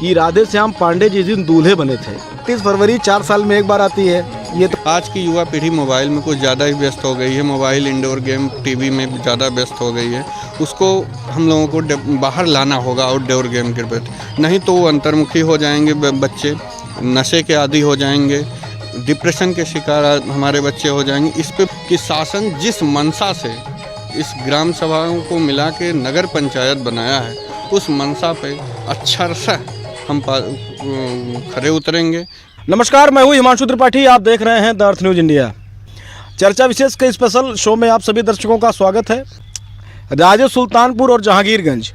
कि राधे श्याम पांडे जिस दिन दूल्हे बने थे। 30 फरवरी 4 साल में एक बार आती है। ये तो आज की युवा पीढ़ी मोबाइल में कुछ ज़्यादा ही व्यस्त हो गई है। मोबाइल, इंडोर गेम, टीवी में ज़्यादा व्यस्त हो गई है। उसको हम लोगों को बाहर लाना होगा आउटडोर गेम के प्रति, नहीं तो वो अंतर्मुखी हो जाएंगे बच्चे, नशे के आदी हो जाएंगे, डिप्रेशन के शिकार हमारे बच्चे हो जाएंगे। इस पे कि शासन जिस मंशा से इस ग्राम सभाओं को मिला के नगर पंचायत बनाया है, उस मंशा पे अक्षरशः हम खरे उतरेंगे। नमस्कार, मैं हूँ हिमांशु त्रिपाठी। आप देख रहे हैं द अर्थ न्यूज़ इंडिया। चर्चा विशेष के स्पेशल शो में आप सभी दर्शकों का स्वागत है। राजे सुल्तानपुर और जहांगीरगंज,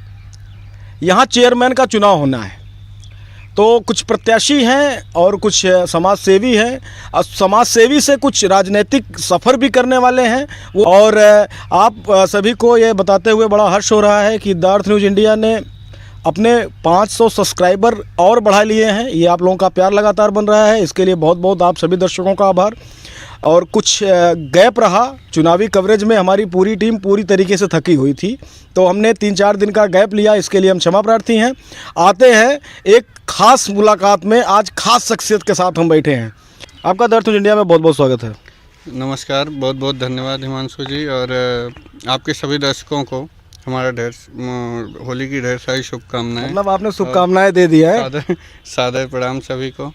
यहाँ चेयरमैन का चुनाव होना है, तो कुछ प्रत्याशी हैं और कुछ समाज सेवी हैं। और समाज सेवी से कुछ राजनीतिक सफ़र भी करने वाले हैं। और आप सभी को ये बताते हुए बड़ा हर्ष हो रहा है कि द अर्थ न्यूज़ इंडिया ने अपने 500 सब्सक्राइबर और बढ़ा लिए हैं। ये आप लोगों का प्यार लगातार बन रहा है, इसके लिए बहुत बहुत आप सभी दर्शकों का आभार। और कुछ गैप रहा चुनावी कवरेज में, हमारी पूरी टीम पूरी तरीके से थकी हुई थी, तो हमने 3-4 दिन का गैप लिया, इसके लिए हम क्षमा प्रार्थी हैं। आते हैं एक ख़ास मुलाकात में। आज खास शख्सियत के साथ हम बैठे हैं। आपका द अर्थ न्यूज़ इंडिया में बहुत बहुत स्वागत है। नमस्कार, बहुत बहुत धन्यवाद हिमांशु जी, और आपके सभी दर्शकों को हमारा होली की ढेर सारी शुभकामनाएं। मतलब आपने शुभकामनाएं दे दिया है। सादर प्रणाम सभी को।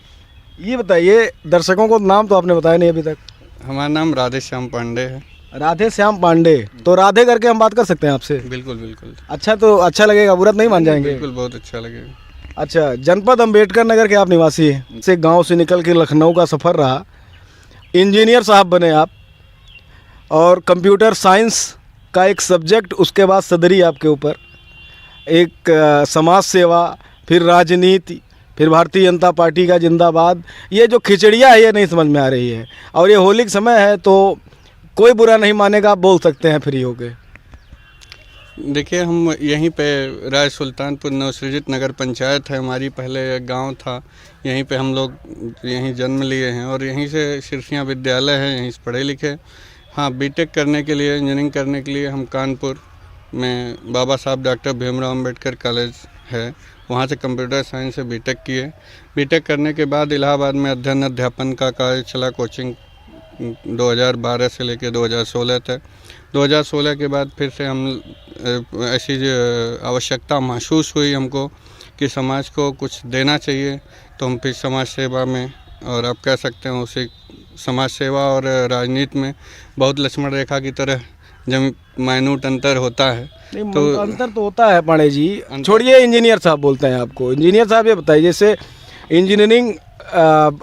ये बताइए, दर्शकों को नाम तो आपने बताया नहीं अभी तक। हमारा नाम राधे श्याम पांडे है। राधे श्याम पांडे, तो राधे करके हम बात कर सकते हैं आपसे? बिल्कुल बिल्कुल। अच्छा, तो अच्छा लगेगा, बुरा नहीं मान जाएंगे? बिल्कुल, बहुत अच्छा लगेगा। अच्छा, जनपद अंबेडकर नगर के आप निवासी हैं। से गांव से निकल के लखनऊ का सफ़र रहा, इंजीनियर साहब बने आप, और कंप्यूटर साइंस का एक सब्जेक्ट, उसके बाद सदरी आपके ऊपर, एक समाज सेवा, फिर राजनीति, फिर भारतीय जनता पार्टी का जिंदाबाद। ये जो खिचड़िया है ये नहीं समझ में आ रही है। और ये होली का समय है, तो कोई बुरा नहीं मानेगा, आप बोल सकते हैं फ्री होके। देखिए, हम यहीं पे राय सुल्तानपुर नवसृजित नगर पंचायत है हमारी, पहले गांव था, यहीं पे हम लोग यहीं जन्म लिए हैं और यहीं से शीर्षिया विद्यालय है, यहीं से पढ़े लिखे। हाँ, बीटेक करने के लिए, इंजीनियरिंग करने के लिए हम कानपुर में बाबा साहब डॉक्टर भीमराव अम्बेडकर कॉलेज है, वहाँ से कंप्यूटर साइंस से बीटेक किए। बीटेक करने के बाद इलाहाबाद में अध्ययन अध्यापन का कार्य चला, कोचिंग 2012 से लेकर 2016 तक। 2016 के बाद फिर से हम ऐसी आवश्यकता महसूस हुई हमको कि समाज को कुछ देना चाहिए, तो हम फिर समाज सेवा में, और आप कह सकते हैं उसी समाज सेवा और राजनीति में बहुत लक्ष्मण रेखा की तरह जब माइन्यूट अंतर होता है। तो अंतर तो होता है पांडे जी। छोड़िए, इंजीनियर साहब बोलते हैं आपको। इंजीनियर साहब ये बताइए, जैसे इंजीनियरिंग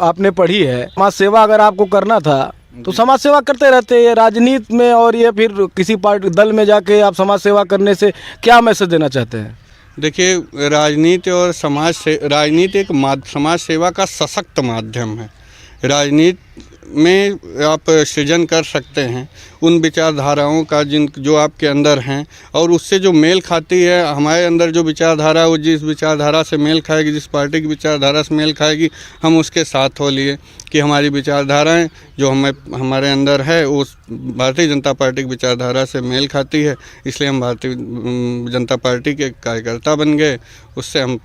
आपने पढ़ी है, समाज सेवा अगर आपको करना था तो समाज सेवा करते रहते हैं राजनीति में, और ये फिर किसी पार्टी दल में जाके आप समाज सेवा करने से क्या मैसेज देना चाहते हैं? देखिए, राजनीति और राजनीति एक समाज सेवा का सशक्त माध्यम है। राजनीति में आप सृजन कर सकते हैं उन विचारधाराओं का जो आपके अंदर हैं, और उससे जो मेल खाती है हमारे अंदर जो विचारधारा, वो जिस विचारधारा से मेल खाएगी, जिस पार्टी की विचारधारा से मेल खाएगी, हम उसके साथ हो लिए कि हमारी विचारधाराएं जो हमारे अंदर है वो भारतीय जनता पार्टी की विचारधारा से मेल खाती है, इसलिए हम भारतीय जनता पार्टी के कार्यकर्ता बन गए। उससे हम,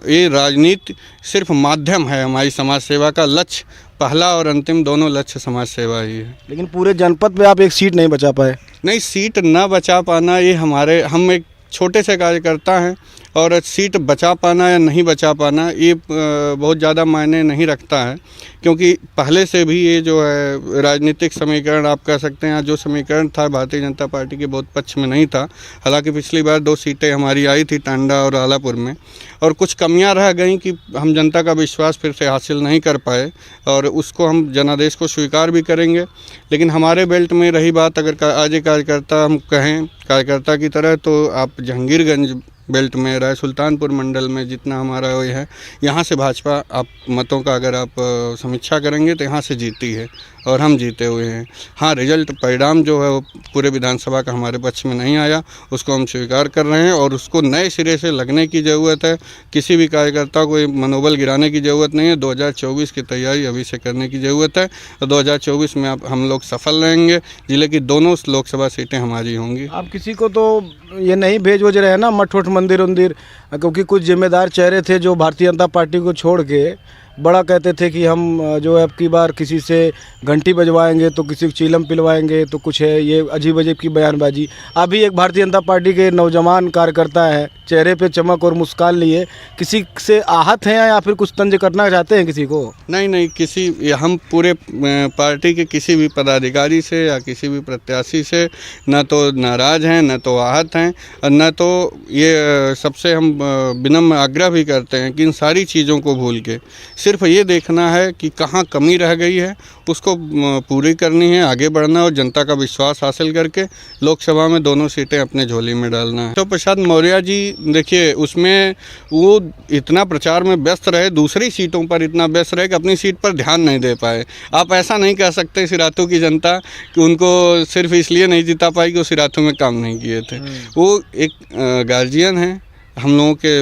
ये राजनीति सिर्फ माध्यम है, हमारी समाज सेवा का लक्ष्य, पहला और अंतिम दोनों लक्ष्य समाज सेवा ही है। लेकिन पूरे जनपद में आप एक सीट नहीं बचा पाए। नहीं, सीट न बचा पाना ये हम एक छोटे से कार्यकर्ता हैं, और सीट बचा पाना या नहीं बचा पाना ये बहुत ज़्यादा मायने नहीं रखता है, क्योंकि पहले से भी ये जो है राजनीतिक समीकरण, आप कह सकते हैं जो समीकरण था भारतीय जनता पार्टी के बहुत पक्ष में नहीं था। हालांकि पिछली बार 2 सीटें हमारी आई थी, टांडा और आलापुर में, और कुछ कमियां रह गई कि हम जनता का विश्वास फिर से हासिल नहीं कर पाए, और उसको हम जनादेश को स्वीकार भी करेंगे। लेकिन हमारे बेल्ट में रही बात, अगर आज कार्यकर्ता हम कहें कार्यकर्ता की तरह, तो आप जहांगीरगंज बेल्ट में, राय सुल्तानपुर मंडल में जितना हमारा ये है, यहाँ से भाजपा आप मतों का अगर आप समीक्षा करेंगे तो यहाँ से जीती है, और हम जीते हुए हैं। हाँ, रिजल्ट परिणाम जो है वो पूरे विधानसभा का हमारे पक्ष में नहीं आया, उसको हम स्वीकार कर रहे हैं, और उसको नए सिरे से लगने की ज़रूरत है। किसी भी कार्यकर्ता को मनोबल गिराने की ज़रूरत नहीं है। 2024 की तैयारी अभी से करने की ज़रूरत है, और 2024 में हम लोग सफल रहेंगे। जिले की दोनों लोकसभा सीटें हमारी होंगी। आप किसी को तो ये नहीं भेज रहे हैं ना, मठ वठ मंदिर उंदिर, क्योंकि कुछ जिम्मेदार चेहरे थे जो भारतीय जनता पार्टी को छोड़ के बड़ा कहते थे कि हम जो है अब की बार किसी से घंटी बजवाएंगे तो किसी को चीलम पिलवाएंगे, तो कुछ है ये अजीब अजीब की बयानबाजी। अभी एक भारतीय जनता पार्टी के नौजवान कार्यकर्ता है, चेहरे पे चमक और मुस्कान लिए, किसी से आहत हैं या फिर कुछ तंज करना चाहते हैं किसी को? नहीं, किसी हम पूरे पार्टी के किसी भी पदाधिकारी से या किसी भी प्रत्याशी से न तो नाराज़ हैं, न तो आहत हैं, और न तो ये सबसे हम विनम्र आग्रह भी करते हैं कि इन सारी चीज़ों को भूल के सिर्फ ये देखना है कि कहाँ कमी रह गई है, उसको पूरी करनी है, आगे बढ़ना और जनता का विश्वास हासिल करके लोकसभा में दोनों सीटें अपने झोली में डालना है। तो प्रसाद मौर्य जी देखिए, उसमें वो इतना प्रचार में व्यस्त रहे, दूसरी सीटों पर इतना व्यस्त रहे कि अपनी सीट पर ध्यान नहीं दे पाए। आप ऐसा नहीं कह सकते सिराथू की जनता कि उनको सिर्फ इसलिए नहीं जिता पाई कि वो सिराथू में काम नहीं किए थे। वो एक गार्जियन है, हम लोगों के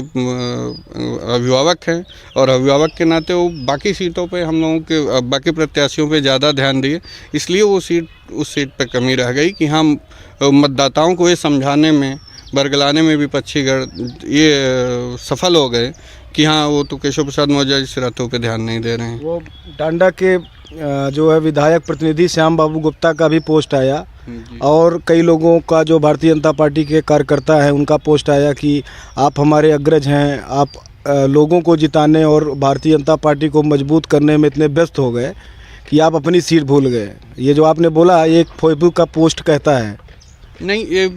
अभिभावक हैं, और अभिभावक के नाते वो बाकी सीटों पे हम लोगों के बाकी प्रत्याशियों पे ज़्यादा ध्यान दिए, इसलिए वो सीट उस सीट पे कमी रह गई कि हम मतदाताओं को ये समझाने में, बरगलाने में विपक्षीगण ये सफल हो गए कि हाँ वो तो केशव प्रसाद मौर्य जी सिराथू पे ध्यान नहीं दे रहे हैं। वो टांडा के जो है विधायक प्रतिनिधि श्याम बाबू गुप्ता का भी पोस्ट आया, और कई लोगों का जो भारतीय जनता पार्टी के कार्यकर्ता हैं उनका पोस्ट आया कि आप हमारे अग्रज हैं, आप लोगों को जिताने और भारतीय जनता पार्टी को मजबूत करने में इतने व्यस्त हो गए कि आप अपनी सीट भूल गए। ये जो आपने बोला ये एक फेसबुक का पोस्ट कहता है। नहीं, ये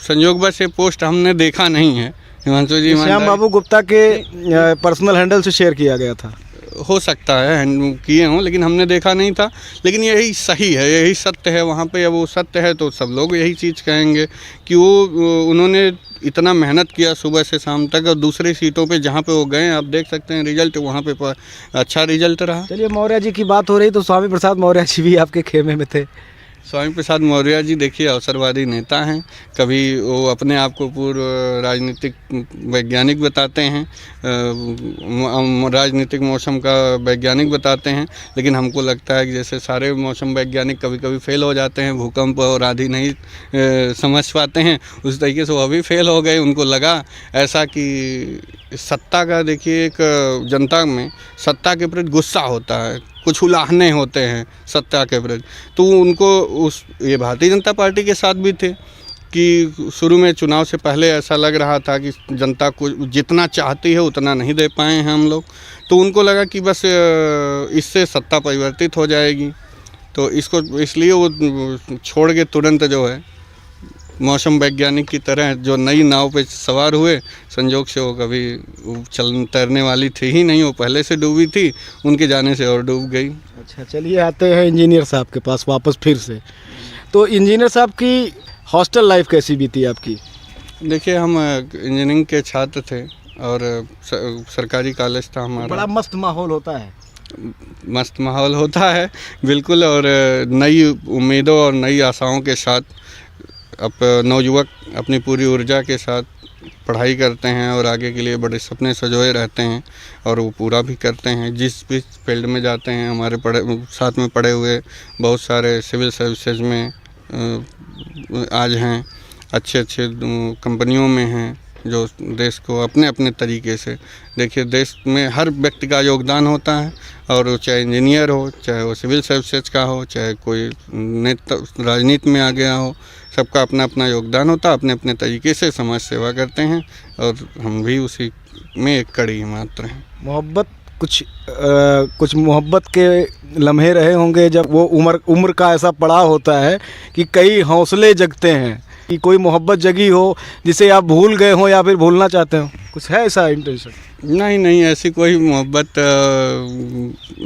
संयोगवश ये पोस्ट हमने देखा नहीं है हिमांशु जी। श्याम बाबू गुप्ता के पर्सनल हैंडल से शेयर किया गया था, हो सकता है किए हों, लेकिन हमने देखा नहीं था। लेकिन यही सही है, यही सत्य है वहाँ पे। अब वो सत्य है तो सब लोग यही चीज़ कहेंगे कि उन्होंने इतना मेहनत किया सुबह से शाम तक, और दूसरी सीटों पे जहाँ पे वो गए आप देख सकते हैं रिजल्ट वहाँ पे अच्छा रिजल्ट रहा। चलिए, मौर्य जी की बात हो रही तो स्वामी प्रसाद मौर्य जी भी आपके खेमे में थे। स्वामी प्रसाद मौर्य जी देखिए अवसरवादी नेता हैं, कभी वो अपने आप को पूर्व राजनीतिक वैज्ञानिक बताते हैं, राजनीतिक मौसम का वैज्ञानिक बताते हैं, लेकिन हमको लगता है कि जैसे सारे मौसम वैज्ञानिक कभी कभी फेल हो जाते हैं, भूकंप और आदि नहीं समझ पाते हैं, उस तरीके से वो अभी फेल हो गए। उनको लगा ऐसा कि सत्ता का, देखिए एक जनता में सत्ता के प्रति गुस्सा होता है, कुछ उलाहने होते हैं सत्ता के प्रति, तो उनको ये भारतीय जनता पार्टी के साथ भी थे कि शुरू में चुनाव से पहले ऐसा लग रहा था कि जनता को जितना चाहती है उतना नहीं दे पाए हैं हम लोग, तो उनको लगा कि बस इससे सत्ता परिवर्तित हो जाएगी, तो इसको इसलिए वो छोड़ के तुरंत जो है मौसम वैज्ञानिक की तरह जो नई नाव पे सवार हुए, संजोग से वो कभी तैरने वाली थी ही नहीं, वो पहले से डूबी थी, उनके जाने से और डूब गई। अच्छा, चलिए आते हैं इंजीनियर साहब के पास वापस फिर से। तो इंजीनियर साहब की हॉस्टल लाइफ कैसी बीती आपकी? देखिए, हम इंजीनियरिंग के छात्र थे और सरकारी कॉलेज था हमारा। बड़ा मस्त माहौल होता है। मस्त माहौल होता है बिल्कुल, और नई उम्मीदों और नई आशाओं के साथ नवयुवक अपनी पूरी ऊर्जा के साथ पढ़ाई करते हैं और आगे के लिए बड़े सपने सजोए रहते हैं और वो पूरा भी करते हैं। जिस भी फील्ड में जाते हैं, हमारे साथ में पढ़े हुए बहुत सारे सिविल सर्विसेज में आज हैं, अच्छे कंपनियों में हैं, जो देश को अपने अपने तरीके से, देखिए देश में हर व्यक्ति का योगदान होता है, और चाहे इंजीनियर हो, चाहे वो सिविल सर्विसेज का हो, चाहे कोई नेता राजनीति में आ गया हो, सबका अपना अपना योगदान होता है, अपने अपने तरीके से समाज सेवा करते हैं, और हम भी उसी में एक कड़ी मात्र हैं। मोहब्बत कुछ मोहब्बत के लम्हे रहे होंगे जब वो उम्र का ऐसा पड़ाव होता है कि कई हौसले जगते हैं, कि कोई मोहब्बत जगी हो जिसे आप भूल गए हो या फिर भूलना चाहते हो, कुछ है ऐसा इंटेंशन? नहीं, ऐसी कोई मोहब्बत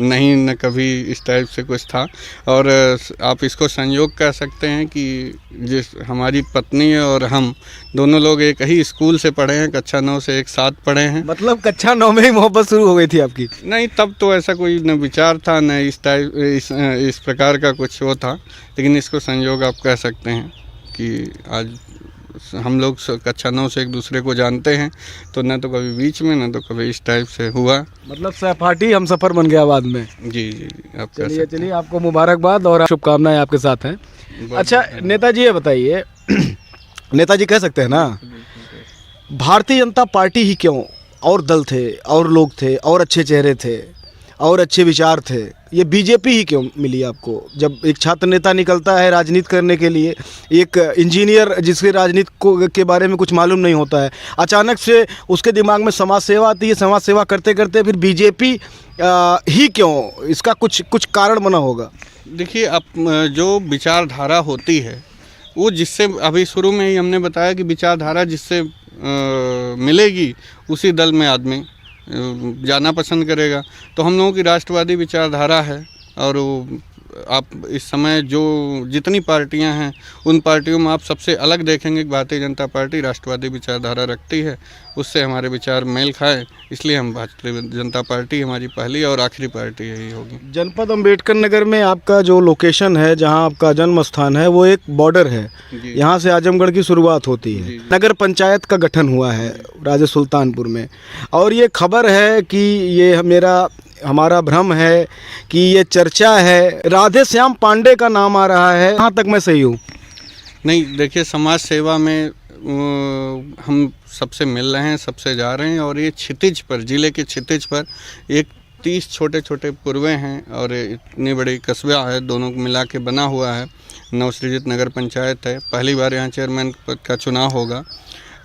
नहीं, न कभी इस टाइप से कुछ था। और आप इसको संयोग कह सकते हैं कि जिस हमारी पत्नी और हम दोनों लोग एक ही स्कूल से पढ़े हैं, कक्षा 9 से एक साथ पढ़े हैं। मतलब कक्षा 9 में ही मोहब्बत शुरू हो गई थी आपकी? नहीं, तब तो ऐसा कोई न विचार था, न इस प्रकार का कुछ वो था, लेकिन इसको संयोग आप कह सकते हैं कि आज हम लोग कक्षा 9 से एक दूसरे को जानते हैं, तो न तो कभी बीच में, न तो कभी इस टाइप से हुआ। मतलब सहपाठी हम सफ़र बन गया बाद में। जी, आप चलिए आपको मुबारकबाद और शुभकामनाएं आपके साथ हैं। अच्छा नेताजी, ये बताइए नेताजी कह सकते हैं ना, भारतीय जनता पार्टी ही क्यों, और दल थे और लोग थे और अच्छे चेहरे थे और अच्छे विचार थे, ये बीजेपी ही क्यों मिली आपको? जब एक छात्र नेता निकलता है राजनीति करने के लिए, एक इंजीनियर जिसके राजनीति को के बारे में कुछ मालूम नहीं होता है, अचानक से उसके दिमाग में समाज सेवा आती है, समाज सेवा करते करते फिर बीजेपी ही क्यों? इसका कुछ कारण बना होगा। देखिए, अब जो विचारधारा होती है वो जिससे, अभी शुरू में ही हमने बताया कि विचारधारा जिससे मिलेगी उसी दल में आदमी जाना पसंद करेगा। तो हम लोगों की राष्ट्रवादी विचारधारा है, और आप इस समय जो जितनी पार्टियां हैं उन पार्टियों में आप सबसे अलग देखेंगे कि भारतीय जनता पार्टी राष्ट्रवादी विचारधारा रखती है, उससे हमारे विचार मेल खाए, इसलिए हम भारतीय जनता पार्टी हमारी पहली और आखिरी पार्टी यही होगी। जनपद अंबेडकर नगर में आपका जो लोकेशन है, जहां आपका जन्म स्थान है, वो एक बॉर्डर है, यहां से आजमगढ़ की शुरुआत होती है। नगर पंचायत का गठन हुआ है राजे सुल्तानपुर में, और ये खबर है कि ये हमारा भ्रम है कि ये चर्चा है राधे श्याम पांडे का नाम आ रहा है, कहाँ तक मैं सही हूँ? नहीं, देखिए, समाज सेवा में हम सबसे मिल रहे हैं, सबसे जा रहे हैं, और ये क्षितिज पर, ज़िले के क्षितिज पर एक 30 छोटे छोटे पूर्वे हैं और इतनी बड़ी कस्बा है, दोनों को मिला के बना हुआ है। नवसृजित नगर पंचायत है, पहली बार यहाँ चेयरमैन पद का चुनाव होगा,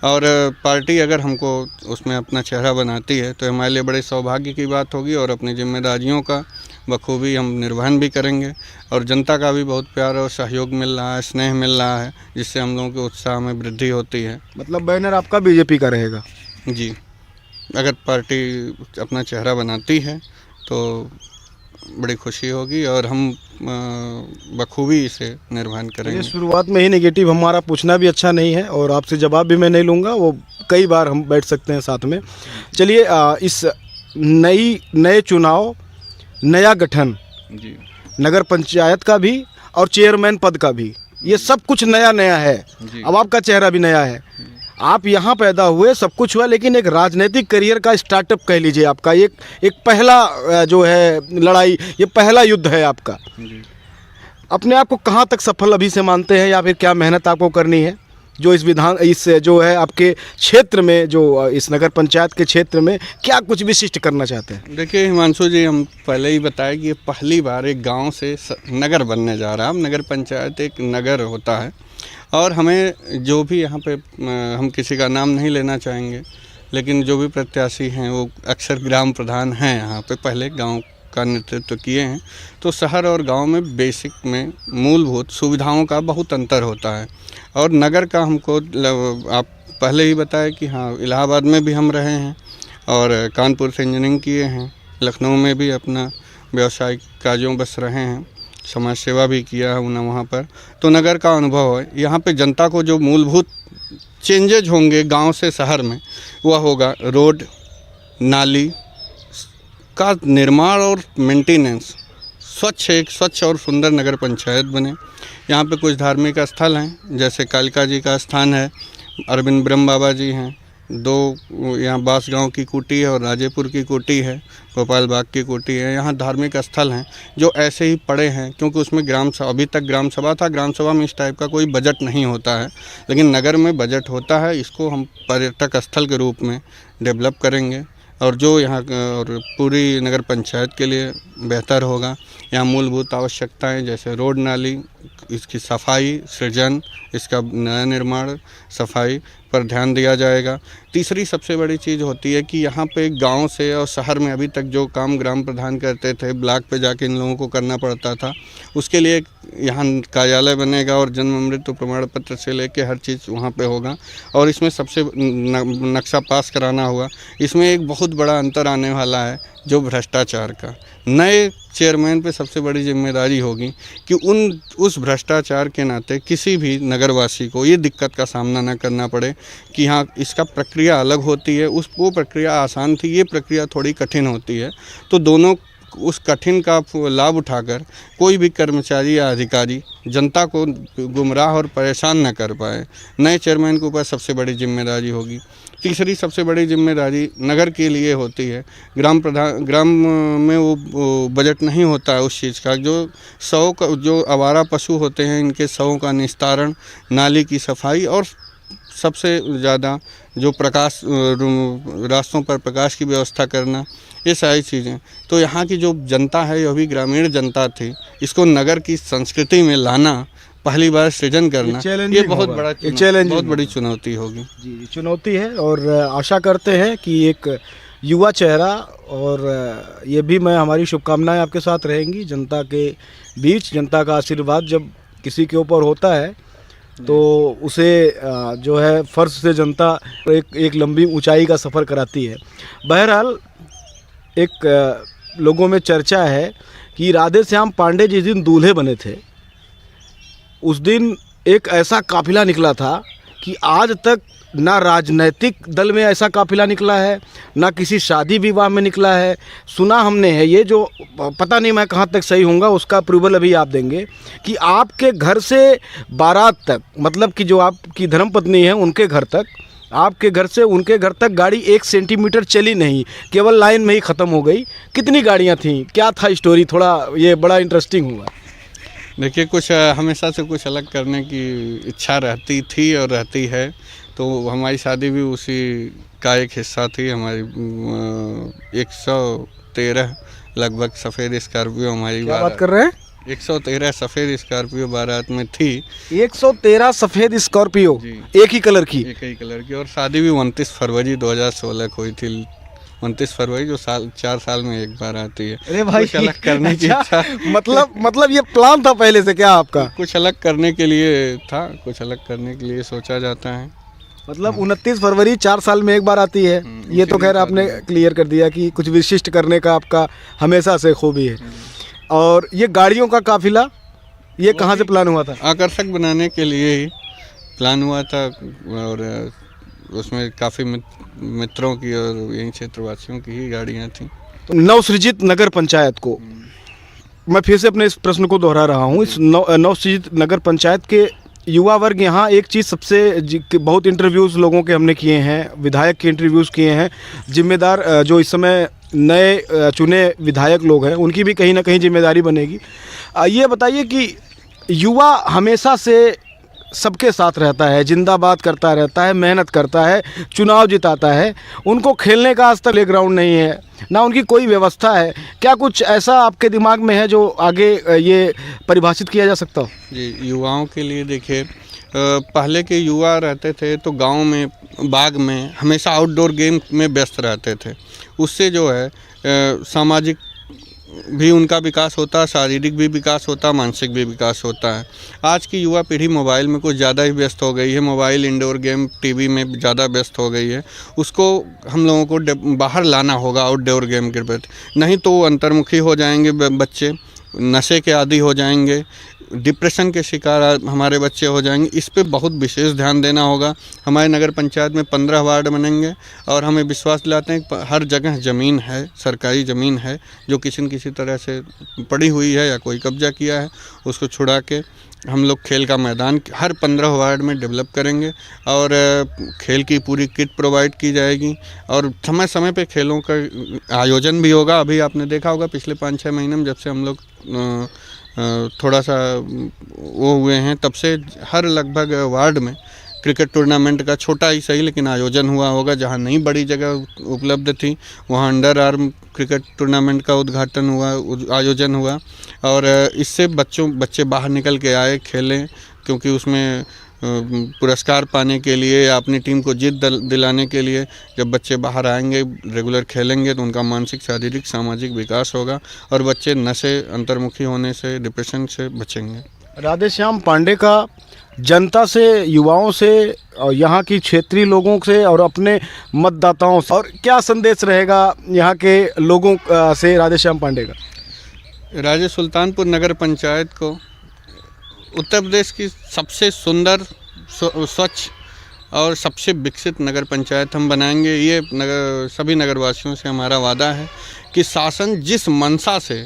और पार्टी अगर हमको उसमें अपना चेहरा बनाती है तो हमारे लिए बड़े सौभाग्य की बात होगी, और अपनी जिम्मेदारियों का बखूबी हम निर्वहन भी करेंगे। और जनता का भी बहुत प्यार और सहयोग मिल रहा है, स्नेह मिल रहा है, जिससे हम लोगों के उत्साह में वृद्धि होती है। मतलब बैनर आपका बीजेपी का रहेगा? जी, अगर पार्टी अपना चेहरा बनाती है तो बड़ी खुशी होगी, और हम बखूबी इसे निर्वहन करेंगे। शुरुआत में ही नेगेटिव हमारा पूछना भी अच्छा नहीं है, और आपसे जवाब भी मैं नहीं लूँगा, वो कई बार हम बैठ सकते हैं साथ में। चलिए, इस नए चुनाव, नया गठन, जी, नगर पंचायत का भी और चेयरमैन पद का भी, ये सब कुछ नया नया है। अब आपका चेहरा भी नया है, आप यहाँ पैदा हुए, सब कुछ हुआ, लेकिन एक राजनीतिक करियर का स्टार्टअप कह लीजिए आपका, एक पहला जो है लड़ाई, ये पहला युद्ध है आपका। अपने आप को कहाँ तक सफल अभी से मानते हैं, या फिर क्या मेहनत आपको करनी है जो इस जो है आपके क्षेत्र में, जो इस नगर पंचायत के क्षेत्र में क्या कुछ विशिष्ट करना चाहते हैं? देखिए हिमांशु जी, हम पहले ही बताया कि ये पहली बार एक गांव से नगर बनने जा रहा है। अब नगर पंचायत एक नगर होता है, और हमें जो भी यहाँ पे, हम किसी का नाम नहीं लेना चाहेंगे, लेकिन जो भी प्रत्याशी हैं वो अक्सर ग्राम प्रधान हैं, यहाँ पे पहले गांव का नेतृत्व किए हैं। तो शहर और गांव में बेसिक में मूलभूत सुविधाओं का बहुत अंतर होता है, और नगर का हमको, आप पहले ही बताया कि हाँ, इलाहाबाद में भी हम रहे हैं और कानपुर से इंजीनियरिंग किए हैं, लखनऊ में भी अपना व्यवसायिक कार्यों बस रहे हैं, समाज सेवा भी किया है उन्हें वहाँ पर। तो नगर का अनुभव है। यहाँ पे जनता को जो मूलभूत चेंजेज होंगे गांव से शहर में, वह होगा रोड, नाली का निर्माण और मेंटेनेंस, एक स्वच्छ और सुंदर नगर पंचायत बने। यहाँ पे कुछ धार्मिक स्थल हैं, जैसे कालिका जी का स्थान है, अरविंद ब्रह्म बाबा जी हैं, 2 यहाँ बांसगांव की कुटी है और राजेपुर की कुटी है, गोपाल बाग की कुटी है। यहाँ धार्मिक स्थल हैं जो ऐसे ही पड़े हैं, क्योंकि उसमें अभी तक ग्राम सभा था, ग्राम सभा में इस टाइप का कोई बजट नहीं होता है, लेकिन नगर में बजट होता है। इसको हम पर्यटक स्थल के रूप में डेवलप करेंगे, और जो यहाँ और पूरी नगर पंचायत के लिए बेहतर होगा। यहाँ मूलभूत आवश्यकताएं जैसे रोड, नाली, इसकी सफाई, सृजन, इसका नया निर्माण, सफाई पर ध्यान दिया जाएगा। तीसरी सबसे बड़ी चीज़ होती है कि यहाँ पे गांव से और शहर में अभी तक जो काम ग्राम प्रधान करते थे, ब्लॉक पे जाके इन लोगों को करना पड़ता था, उसके लिए यहाँ कार्यालय बनेगा, और जन्म मृत्यु प्रमाण पत्र से लेके हर चीज़ वहाँ पे होगा। और इसमें सबसे नक्शा पास कराना होगा। इसमें एक बहुत बड़ा अंतर आने वाला है, जो भ्रष्टाचार का। नए चेयरमैन पे सबसे बड़ी जिम्मेदारी होगी कि उस भ्रष्टाचार के नाते किसी भी नगरवासी को ये दिक्कत का सामना न करना पड़े कि हाँ, इसका प्रक्रिया अलग होती है, वो प्रक्रिया आसान थी, ये प्रक्रिया थोड़ी कठिन होती है। तो दोनों उस कठिन का लाभ उठाकर कोई भी कर्मचारी या अधिकारी जनता को गुमराह और परेशान न कर पाए। नए चेयरमैन के ऊपर सबसे बड़ी जिम्मेदारी होगी। तीसरी सबसे बड़ी जिम्मेदारी नगर के लिए होती है। ग्राम में वो बजट नहीं होता है उस चीज़ का, जो आवारा पशु होते हैं, इनके शवों का निस्तारण, नाली की सफाई और सबसे ज़्यादा जो प्रकाश रास्तों पर प्रकाश की व्यवस्था करना, ये सारी चीज़ें। तो यहाँ की जो जनता है, यह भी ग्रामीण जनता थी, इसको नगर की संस्कृति में लाना, पहली बार सृजन करना, ये बहुत बड़ा चैलेंज, बहुत बड़ी चुनौती होगी। जी, चुनौती है। और आशा करते हैं कि एक युवा चेहरा, और ये भी मैं, हमारी शुभकामनाएं आपके साथ रहेंगी। जनता के बीच जनता का आशीर्वाद जब किसी के ऊपर होता है तो उसे जो है फर्श से जनता एक लंबी ऊंचाई का सफ़र कराती है। बहरहाल एक लोगों में चर्चा है कि राधे श्याम पांडे जिस दिन दूल्हे बने थे, उस दिन एक ऐसा काफिला निकला था कि आज तक ना राजनैतिक दल में ऐसा काफिला निकला है, ना किसी शादी विवाह में निकला है। सुना हमने है, ये जो पता नहीं मैं कहाँ तक सही होऊंगा, उसका अप्रूवल अभी आप देंगे, कि आपके घर से बारात तक, मतलब कि जो आपकी धर्मपत्नी है उनके घर तक, आपके घर से उनके घर तक गाड़ी 1 सेंटीमीटर चली नहीं, केवल लाइन में ही ख़त्म हो गई। कितनी गाड़ियाँ थीं, क्या था स्टोरी, थोड़ा ये बड़ा इंटरेस्टिंग हुआ। देखिए, कुछ हमेशा से कुछ अलग करने की इच्छा रहती थी और रहती है, तो हमारी शादी भी उसी का एक हिस्सा थी। हमारी 113 लगभग सफ़ेद स्कॉर्पियो हमारी क्या बात कर रहे हैं, 113 सफ़ेद स्कॉर्पियो बारात में थी। 113 सफ़ेद स्कॉर्पियो एक ही कलर की, एक ही कलर की। और शादी भी 29 फरवरी 2016 को हुई थी। 29 फरवरी जो 4 साल में एक बार आती है। अरे भाई, कुछ अलग करने की इच्छा, मतलब ये प्लान था पहले से क्या आपका? कुछ अलग करने के लिए था, कुछ अलग करने के लिए सोचा जाता है। मतलब 29 फरवरी 4 साल में एक बार आती है। ये तो खैर आपने क्लियर कर दिया कि कुछ विशिष्ट करने का आपका हमेशा से खूबी है। और ये गाड़ियों का काफिला, ये कहाँ से प्लान हुआ था? आकर्षक बनाने के लिए ही प्लान हुआ था, और उसमें काफ़ी मित्रों की और यहीं क्षेत्रवासियों की ही गाड़ियाँ थीं। तो नवसृजित नगर पंचायत को, मैं फिर से अपने इस प्रश्न को दोहरा रहा हूँ, इस नवसृजित नगर पंचायत के युवा वर्ग यहाँ एक चीज़ सबसे, बहुत इंटरव्यूज़ लोगों के हमने किए हैं, विधायक के इंटरव्यूज़ किए हैं, जिम्मेदार जो इस समय नए चुने विधायक लोग हैं उनकी भी कहीं ना कहीं जिम्मेदारी बनेगी। ये बताइए कि युवा हमेशा से सबके साथ रहता है, जिंदाबाद करता रहता है, मेहनत करता है, चुनाव जिताता है, उनको खेलने का आज तक प्लेग्राउंड नहीं है, ना उनकी कोई व्यवस्था है। क्या कुछ ऐसा आपके दिमाग में है जो आगे ये परिभाषित किया जा सकता हो? जी, युवाओं के लिए देखिए, पहले के युवा रहते थे तो गांव में, बाग में हमेशा आउटडोर गेम में व्यस्त रहते थे। उससे जो है सामाजिक भी उनका विकास होता है, शारीरिक भी विकास होता है, मानसिक भी विकास होता है। आज की युवा पीढ़ी मोबाइल में कुछ ज़्यादा ही व्यस्त हो गई है, मोबाइल, इंडोर गेम, टीवी में ज़्यादा व्यस्त हो गई है। उसको हम लोगों को बाहर लाना होगा आउटडोर गेम के प्रति, नहीं तो अंतर्मुखी हो जाएंगे बच्चे, नशे के आदी हो जाएंगे, डिप्रेशन के शिकार हमारे बच्चे हो जाएंगे। इस पे बहुत विशेष ध्यान देना होगा। हमारे नगर पंचायत में 15 वार्ड बनेंगे और हमें विश्वास दिलाते हैं कि हर जगह ज़मीन है, सरकारी ज़मीन है, जो किसी न किसी तरह से पड़ी हुई है या कोई कब्जा किया है, उसको छुड़ा के हम लोग खेल का मैदान हर 15 वार्ड में डेवलप करेंगे और खेल की पूरी किट प्रोवाइड की जाएगी और समय समय पे खेलों का आयोजन भी होगा। अभी आपने देखा होगा पिछले 5-6 महीने में जब से हम लोग थोड़ा सा वो हुए हैं, तब से हर लगभग वार्ड में क्रिकेट टूर्नामेंट का छोटा ही सही लेकिन आयोजन हुआ होगा। जहां नई बड़ी जगह उपलब्ध थी वहां अंडर आर्म क्रिकेट टूर्नामेंट का उद्घाटन हुआ, आयोजन हुआ और इससे बच्चे बाहर निकल के आए, खेलें, क्योंकि उसमें पुरस्कार पाने के लिए या अपनी टीम को जीत दिलाने के लिए जब बच्चे बाहर आएंगे, रेगुलर खेलेंगे तो उनका मानसिक, शारीरिक, सामाजिक विकास होगा और बच्चे नशे, अंतर्मुखी होने से, डिप्रेशन से बचेंगे। राधे श्याम पांडे का जनता से, युवाओं से और यहाँ की क्षेत्रीय लोगों से और अपने मतदाताओं से और क्या संदेश रहेगा यहाँ के लोगों से राधे श्याम पांडे का? राजे सुल्तानपुर नगर पंचायत को उत्तर प्रदेश की सबसे सुंदर, स्वच्छ और सबसे विकसित नगर पंचायत हम बनाएंगे। ये सभी नगरवासियों से हमारा वादा है कि शासन जिस मंशा से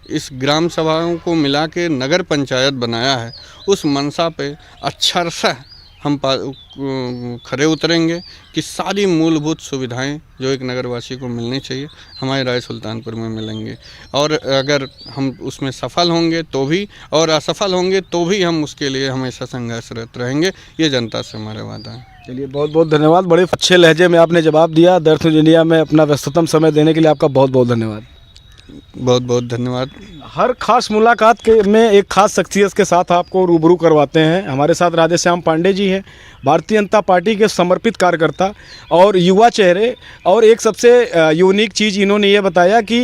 इस ग्राम सभाओं को मिला के नगर पंचायत बनाया है, उस मंशा पे अक्षरशः हम खरे उतरेंगे कि सारी मूलभूत सुविधाएं जो एक नगरवासी को मिलनी चाहिए हमारे राय सुल्तानपुर में मिलेंगे। और अगर हम उसमें सफल होंगे तो भी और असफल होंगे तो भी हम उसके लिए हमेशा संघर्षरत रहेंगे। ये जनता से हमारा वादा है। चलिए, बहुत बहुत धन्यवाद। बड़े अच्छे लहजे में आपने जवाब दिया। दर्थ न्यूज़ इंडिया में अपना व्यस्ततम समय देने के लिए आपका बहुत बहुत धन्यवाद। बहुत बहुत धन्यवाद। हर खास मुलाकात के में एक खास शख्सियत के साथ आपको रूबरू करवाते हैं। हमारे साथ राधेश्याम पांडे जी हैं, भारतीय जनता पार्टी के समर्पित कार्यकर्ता और युवा चेहरे। और एक सबसे यूनिक चीज़ इन्होंने ये बताया कि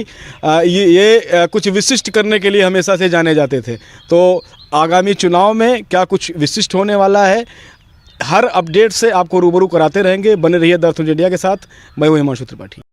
ये कुछ विशिष्ट करने के लिए हमेशा से जाने जाते थे। तो आगामी चुनाव में क्या कुछ विशिष्ट होने वाला है, हर अपडेट से आपको रूबरू कराते रहेंगे। बने रहिए दर्थ न्यूज़ इंडिया के साथ। मैं हूं हिमांशु त्रिपाठी।